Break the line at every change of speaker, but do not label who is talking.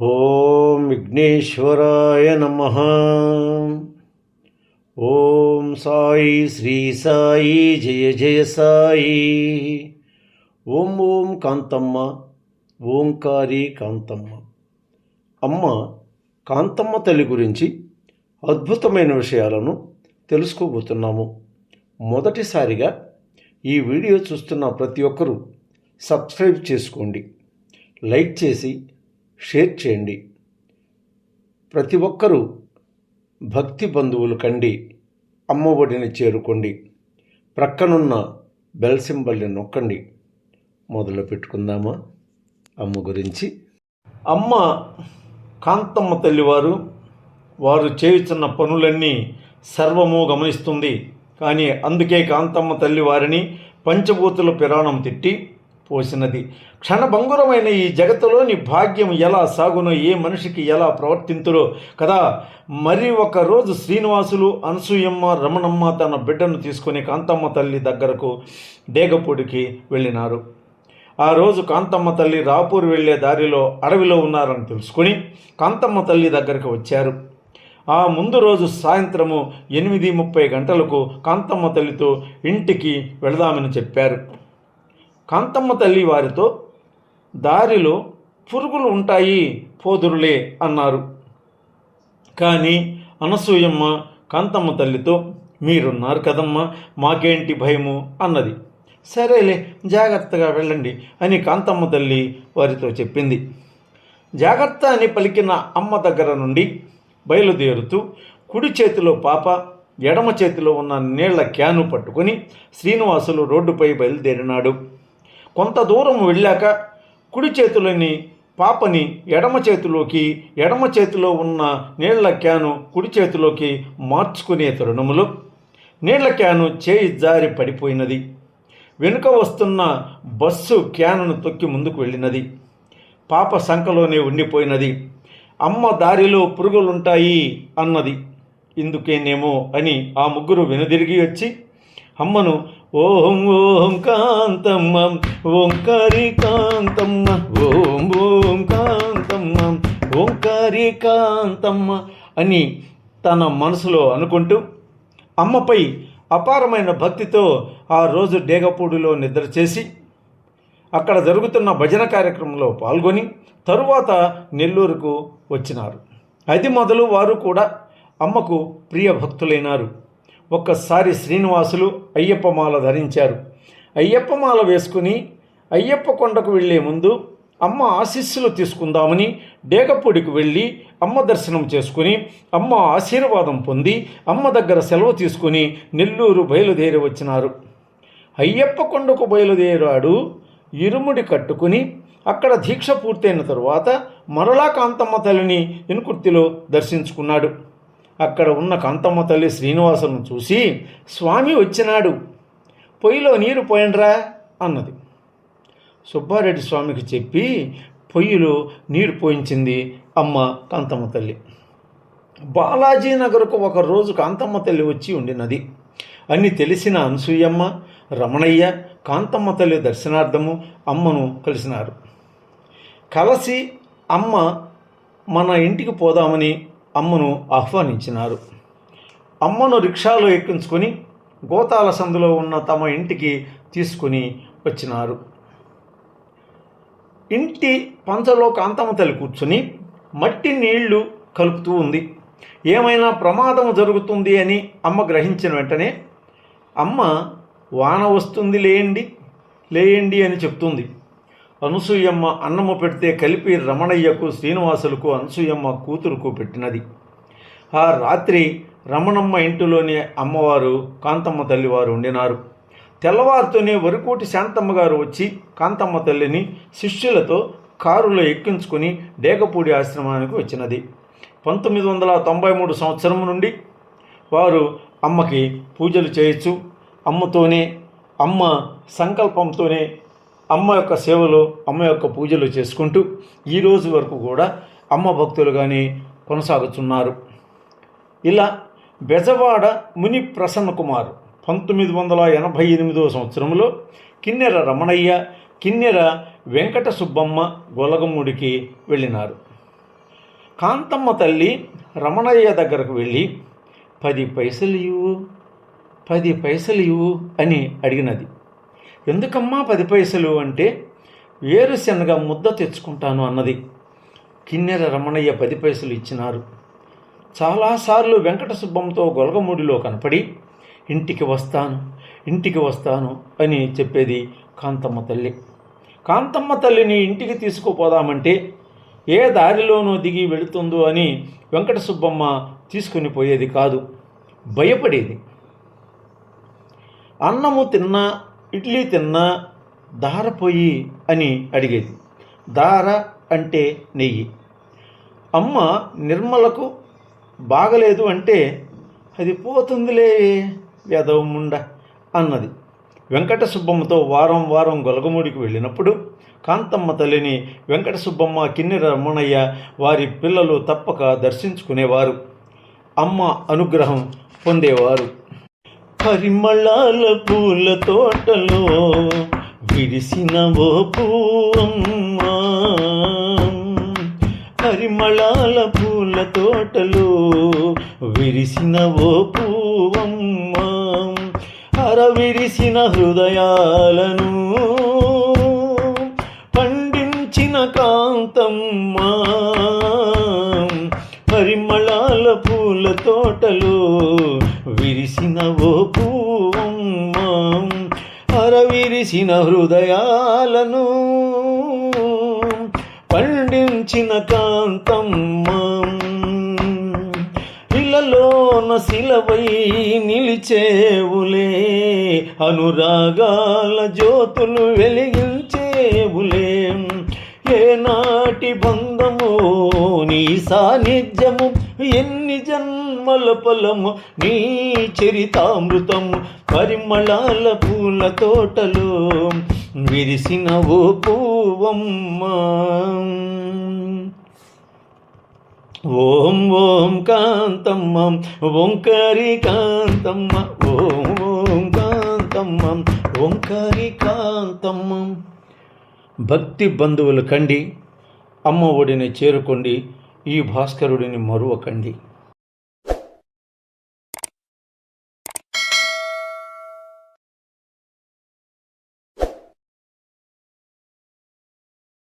ఓం విఘ్నేశ్వరాయ నమః. ఓం సాయి శ్రీ సాయి జయ జయ సాయి. ఓం ఓం కాంతమ్మ ఓంకారి కాంతమ్మ. అమ్మ కాంతమ్మ తల్లి గురించి అద్భుతమైన విషయాలను తెలుసుకోబోతున్నాము. మొదటిసారిగా ఈ వీడియో చూస్తున్న ప్రతి ఒక్కరూ సబ్స్క్రైబ్ చేసుకోండి, లైక్ చేసి షేర్ చేయండి. ప్రతి ఒక్కరూ భక్తి బంధువులు కండి అమ్మ ఒడిని చేరుకోండి. ప్రక్కనున్న బెల్ సింబల్ని నొక్కండి. మొదలు పెట్టుకుందామా అమ్మ గురించి. అమ్మ కాంతమ్మ తల్లివారు వారు చేయుచున్న పనులన్నీ సర్వము గమనిస్తుంది. కానీ అందుకే కాంతమ్మ తల్లి వారిని పంచభూతుల పిరాణం తిట్టి పోసినది. క్షణభంగురమైన ఈ జగత్తులోని భాగ్యం ఎలా సాగునో, ఏ మనిషికి ఎలా ప్రవర్తింతురో కదా. మరి ఒక రోజు శ్రీనివాసులు, అనసూయమ్మ, రమణమ్మ తన బిడ్డను తీసుకుని కాంతమ్మ తల్లి దగ్గరకు డేగపూడికి వెళ్ళినారు. ఆ రోజు కాంతమ్మ తల్లి రాపూర్ వెళ్లే దారిలో అడవిలో ఉన్నారని తెలుసుకుని కాంతమ్మ తల్లి దగ్గరకు వచ్చారు. ఆ ముందు రోజు సాయంత్రము 8:30 గంటలకు కాంతమ్మ తల్లితో ఇంటికి వెళదామని చెప్పారు. కాంతమ్మ తల్లి వారితో దారిలో పురుగులు ఉంటాయి, పోదురులే అన్నారు. కానీ అనసూయమ్మ కాంతమ్మ తల్లితో మీరున్నారు కదమ్మా, మాకేంటి భయము అన్నది. సరేలే, జాగ్రత్తగా వెళ్ళండి అని కాంతమ్మ తల్లి వారితో చెప్పింది. జాగ్రత్త అని పలికిన అమ్మ దగ్గర నుండి బయలుదేరుతూ కుడి చేతిలో పాప, ఎడమ చేతిలో ఉన్న నీళ్ల క్యాను పట్టుకుని శ్రీనివాసులు రోడ్డుపై బయలుదేరినాడు. కొంత దూరం వెళ్ళాక కుడి చేతిలోని పాపని ఎడమ చేతిలోకి, ఎడమ చేతిలో ఉన్న నీళ్ల క్యాను కుడి చేతిలోకి మార్చుకునే తరుణములో నీళ్ల క్యాను చేయి జారి పడిపోయినది. వెనుక వస్తున్న బస్సు క్యానును తొక్కి ముందుకు వెళ్ళినది. పాప సంకలోనే ఉండిపోయినది. అమ్మ దారిలో పురుగులుంటాయి అన్నది. ఇందుకేనేమో అని ఆ ముగ్గురు వెనుదిరిగి వచ్చి అమ్మను ఓం ఓం కాంతమ్మ ఓంకారి కాంతమ్మ, ఓం ఓం కాంతమ్మ ఓంకారి కాంతమ్మ అని తన మనసులో అనుకుంటూ అమ్మపై అపారమైన భక్తితో ఆ రోజు డేగపూడిలో నిద్ర చేసి అక్కడ జరుగుతున్న భజన కార్యక్రమంలో పాల్గొని తరువాత నెల్లూరుకు వచ్చినారు. అది మొదలు వారు కూడా అమ్మకు ప్రియ భక్తులైనారు. ఒక్కసారి శ్రీనివాసులు అయ్యప్పమాల ధరించారు. అయ్యప్పమాల వేసుకుని అయ్యప్ప కొండకు వెళ్లే ముందు అమ్మ ఆశీస్సులు తీసుకుందామని డేగపూడికి వెళ్ళి అమ్మ దర్శనం చేసుకుని అమ్మ ఆశీర్వాదం పొంది అమ్మ దగ్గర సెలవు తీసుకుని నెల్లూరు బయలుదేరి వచ్చినారు. అయ్యప్ప కొండకు బయలుదేరాడు. ఇరుముడి కట్టుకుని అక్కడ దీక్ష పూర్తయిన తరువాత మరలా కాంతమ్మ తల్లిని ఇనుకుర్తిలో దర్శించుకున్నాడు. అక్కడ ఉన్న కాంతమ్మ తల్లి శ్రీనివాసులను చూసి స్వామి వచ్చినాడు, పొయ్యిలో నీరు పోయండ్రా అన్నది. సుబ్బారెడ్డి స్వామికి చెప్పి పొయ్యిలో నీరు పోయించింది అమ్మ కాంతమ్మ తల్లి. బాలాజీ నగర్కు ఒకరోజు కాంతమ్మ తల్లి వచ్చి ఉండినది అని తెలిసిన అనసూయమ్మ, రమణయ్య కాంతమ్మ తల్లి దర్శనార్థము అమ్మను కలిసినారు. కలిసి అమ్మ మన ఇంటికి పోదామని అమ్మను ఆహ్వానించినారు. అమ్మను రిక్షాలో ఎక్కించుకొని గోతాల సందులో ఉన్న తమ ఇంటికి తీసుకుని వచ్చినారు. ఇంటి పంచలో కాంతమ్మ తల్లి కూర్చుని మట్టి నీళ్లు కలుపుతూ ఉంది. ఏమైనా ప్రమాదం జరుగుతుంది అని అమ్మ గ్రహించిన వెంటనే అమ్మ వాన వస్తుంది లేయండి అని చెప్తుంది. అనసూయమ్మ అన్నము పెడితే కలిపి రమణయ్యకు, శ్రీనివాసులకు, అనసూయమ్మ కూతురుకు పెట్టినది. ఆ రాత్రి రమణమ్మ ఇంటిలోనే అమ్మవారు కాంతమ్మ తల్లివారు ఉండినారు. తెల్లవారుతోనే వరికోటి శాంతమ్మ గారు వచ్చి కాంతమ్మ తల్లిని శిష్యులతో కారులో ఎక్కించుకొని డేగపూడి ఆశ్రమానికి వచ్చినది. 1993 సంవత్సరం నుండి వారు అమ్మకి పూజలు చేయొచ్చు. అమ్మతోనే, అమ్మ సంకల్పంతోనే అమ్మ యొక్క సేవలో, అమ్మ యొక్క పూజలు చేసుకుంటూ ఈరోజు వరకు కూడా అమ్మ భక్తులుగానే కొనసాగుతున్నారు. ఇలా బెజవాడ ముని ప్రసన్న కుమార్ 1988 సంవత్సరంలో కిన్నెర రమణయ్య, కిన్నెర వెంకట సుబ్బమ్మ గొలగముడికి వెళ్ళినారు. కాంతమ్మ తల్లి రమణయ్య దగ్గరకు వెళ్ళి 10 పైసలు ఇవ్వు, 10 పైసలు ఇవ్వు అని అడిగినది. ఎందుకమ్మా 10 పైసలు అంటే, వేరుశనగ ముద్ద తెచ్చుకుంటాను అన్నది. కిన్నెర రమణయ్య 10 పైసలు ఇచ్చినారు. చాలాసార్లు వెంకట సుబ్బంతో గొలగమూడిలో కనపడి ఇంటికి వస్తాను అని చెప్పేది కాంతమ్మ తల్లి. కాంతమ్మ తల్లిని ఇంటికి తీసుకుపోదామంటే ఏ దారిలోనో దిగి వెళుతుందో అని వెంకట సుబ్బమ్మ తీసుకుని పోయేది కాదు, భయపడేది. అన్నము తిన్నా, ఇడ్లీ తిన్నా దార పొయ్యి అని అడిగేది. దార అంటే నెయ్యి. అమ్మ నిర్మలకు బాగలేదు అంటే, అది పోతుందిలే వెదవముండ అన్నది. వెంకట సుబ్బమ్మతో వారం వారం గొలగమూడికి వెళ్ళినప్పుడు కాంతమ్మ తల్లిని వెంకట సుబ్బమ్మ, కిన్నెర రమణయ్య వారి పిల్లలు తప్పక దర్శించుకునేవారు. అమ్మ అనుగ్రహం పొందేవారు. పరిమళాల పూల తోటలో విరిసిన ఓ పువ్వమ్మా, పరిమళాల పూల తోటలో విరిసిన ఓ పువ్వమ్మా, అరవిరిసిన హృదయాలను పండించిన కాంతమ్మా, పరిమళాల పూల తోటలో విరిసిన ఓ పువ్వమ్మా, అరవిరిసిన హృదయాలను పండించిన కాంతమ్మ, ఇలలోన శిలవై నిలిచేవులే, అనురాగాల జ్యోతులు వెలిగించేవులే, ఏనాటి బంధము నీ సాన్నిధ్యము, ఎన్ని జన్మల ఫలము నీ చరితామృతము, పరిమళాల పూల తోటలో విరిసిన ఓ పువ్వమ్మ. ఓం ఓం కాంతమ్మ ఓంకారి కాంతమ్మ, ఓం ఓం కాంతమ్మ ఓంకారి కాంతమ్మ. భక్తి బంధువులు కండి, అమ్మ ఒడిని చేరుకోండి, ఈ భాస్కరుడిని మరువకండి.